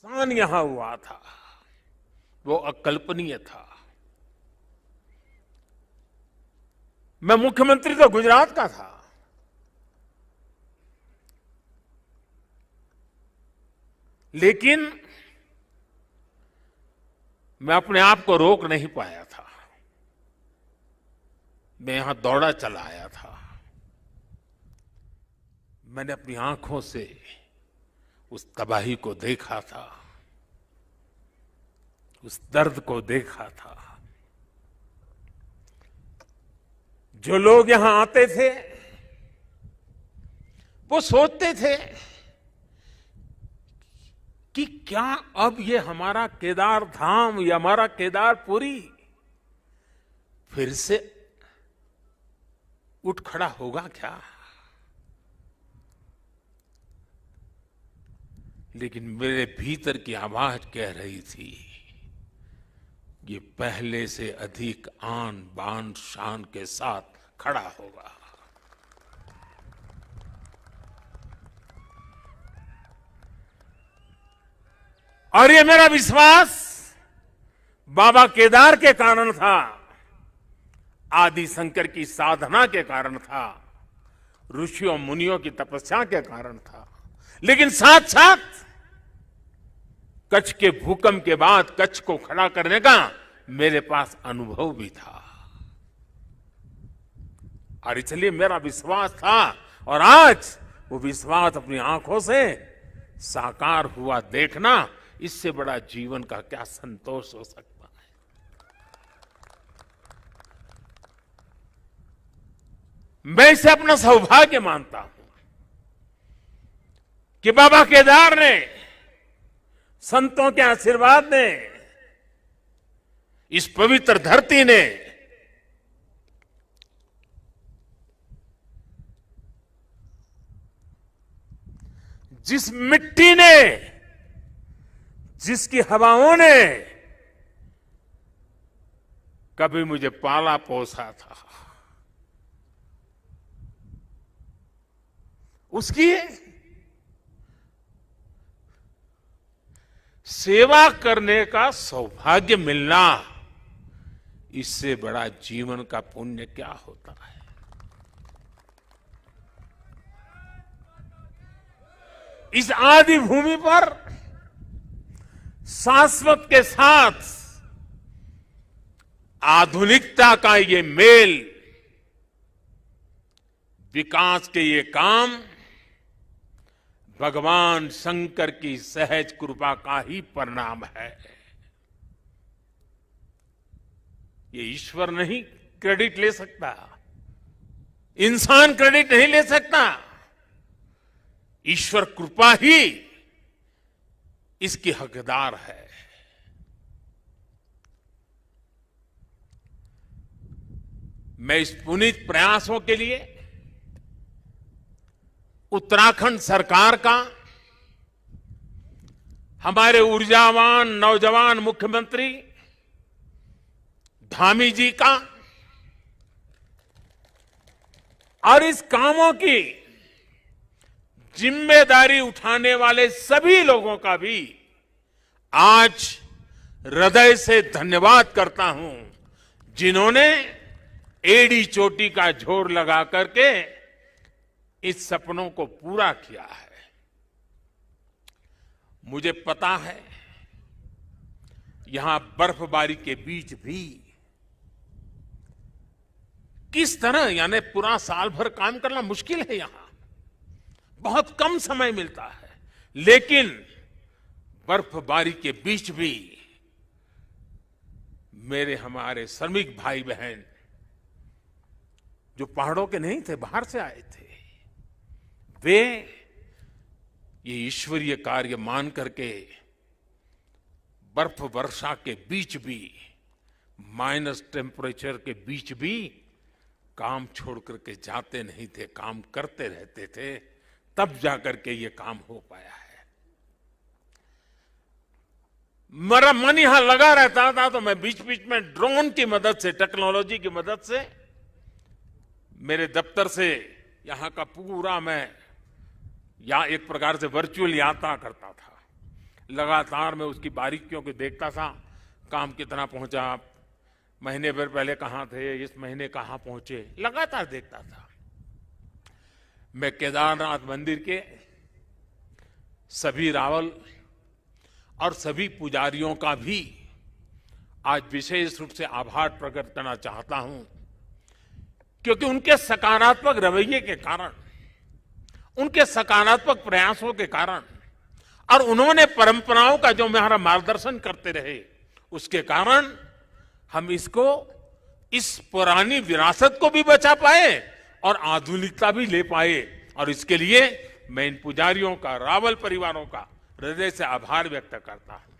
नुकसान यहां हुआ था वो अकल्पनीय था। मैं मुख्यमंत्री तो गुजरात का था, लेकिन मैं अपने आप को रोक नहीं पाया था। मैं यहां दौड़ा चला आया था। मैंने अपनी आंखों से उस तबाही को देखा था, उस दर्द को देखा था। जो लोग यहां आते थे वो सोचते थे कि क्या अब ये हमारा केदार धाम या हमारा केदारपुरी फिर से उठ खड़ा होगा क्या? लेकिन मेरे भीतर की आवाज कह रही थी, ये पहले से अधिक आन बान शान के साथ खड़ा होगा। और ये मेरा विश्वास बाबा केदार के कारण था, आदि शंकर की साधना के कारण था, ऋषियों मुनियों की तपस्या के कारण था, लेकिन साथ साथ कच्छ के भूकंप के बाद कच्छ को खड़ा करने का मेरे पास अनुभव भी था। और इसलिए मेरा विश्वास था, और आज वो विश्वास अपनी आंखों से साकार हुआ देखना, इससे बड़ा जीवन का क्या संतोष हो सकता है। मैं इसे अपना सौभाग्य मानता हूं कि बाबा केदार ने, संतों के आशीर्वाद ने, इस पवित्र धरती ने जिस मिट्टी ने, जिसकी हवाओं ने कभी मुझे पाला पोसा था, उसकी सेवा करने का सौभाग्य मिलना, इससे बड़ा जीवन का पुण्य क्या होता है। इस आदि भूमि पर शाश्वत के साथ आधुनिकता का ये मेल, विकास के ये काम भगवान शंकर की सहज कृपा का ही परिणाम है। ये ईश्वर नहीं क्रेडिट ले सकता, इंसान क्रेडिट नहीं ले सकता, ईश्वर कृपा ही इसकी हकदार है। मैं इस पुनीत प्रयासों के लिए उत्तराखंड सरकार का, हमारे ऊर्जावान नौजवान मुख्यमंत्री धामी जी का, और इस कामों की जिम्मेदारी उठाने वाले सभी लोगों का भी आज हृदय से धन्यवाद करता हूं, जिन्होंने एड़ी चोटी का जोर लगा करके इस सपनों को पूरा किया है। मुझे पता है यहां बर्फबारी के बीच भी किस तरह, यानी पूरा साल भर काम करना मुश्किल है, यहां बहुत कम समय मिलता है, लेकिन बर्फबारी के बीच भी मेरे हमारे श्रमिक भाई बहन जो पहाड़ों के नहीं थे, बाहर से आए थे, वे ये ईश्वरीय कार्य मान करके बर्फ वर्षा के बीच भी, माइनस टेम्परेचर के बीच भी काम छोड़ करके जाते नहीं थे, काम करते रहते थे, तब जाकर के ये काम हो पाया है। मेरा मन यहां लगा रहता था, तो मैं बीच बीच में ड्रोन की मदद से, टेक्नोलॉजी की मदद से, मेरे दफ्तर से यहां का पूरा मैं या एक प्रकार से वर्चुअल यात्रा करता था। लगातार मैं उसकी बारीकियों को देखता था। काम कितना पहुंचा, महीने भर पहले कहाँ थे, इस महीने कहाँ पहुंचे, लगातार देखता था। मैं केदारनाथ मंदिर के सभी रावल और सभी पुजारियों का भी आज विशेष रूप से आभार प्रकट करना चाहता हूं, क्योंकि उनके सकारात्मक रवैये के कारण, उनके सकारात्मक प्रयासों के कारण और उन्होंने परंपराओं का जो हमारा मार्गदर्शन करते रहे, उसके कारण हम इस पुरानी विरासत को भी बचा पाए और आधुनिकता भी ले पाए। और इसके लिए मैं इन पुजारियों का, रावल परिवारों का हृदय से आभार व्यक्त करता हूं।